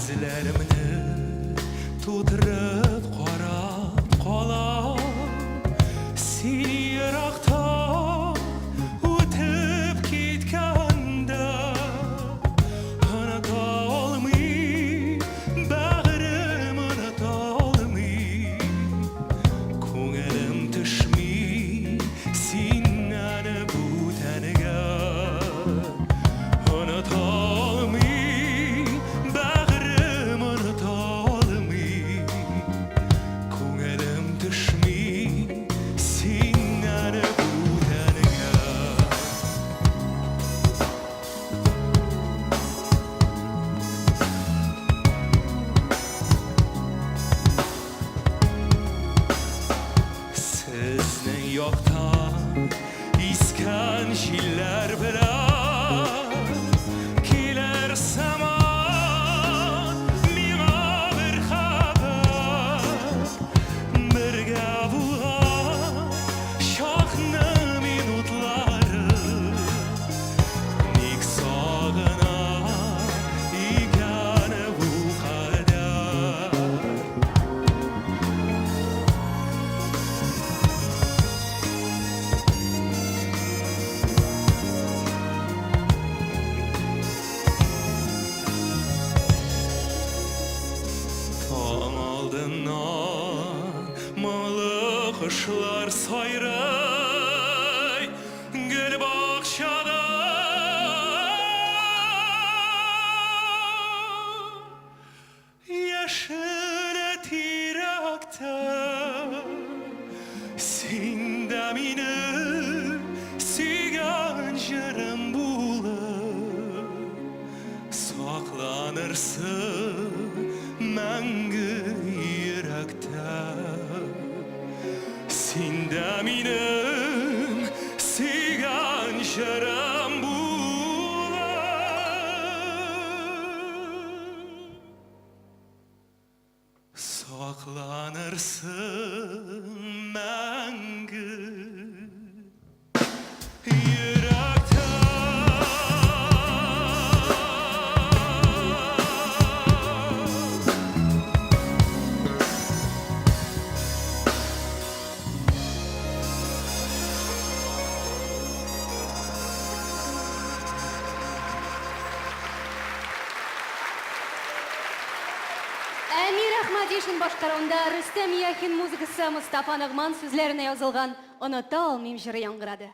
Gözlerimni tutirib qarab qolar, seni yiroqdan o'tib ketganda unuta olmay, bag'rim unuta olmay, ko'nglim tushmay seni bu taniga unuta olmay, bag'rim unuta olmay, ko'nglim tushmay seni bu taniga. Sizni yoqdan iskan shillar bilan kelar samon, menga bir xabar, birga bo'lgan shohni minutlari, nek sog'inar ekan bu qadar. Tong oldindan mungli qushlar sayray, gul bog'chada yashil terakda senda meni suygan jirim bo'lib saqlanırsın mangu yurakda. Senda menim suygan jirim bo'lib saqlanırsın mangu yurakda. Әмир Ахмадишин башкаруында Рөстәм Яхин музыкасы, Мустафа Нагман сүзләренә язылган «Оныта алмыйм» җыры яңгырады.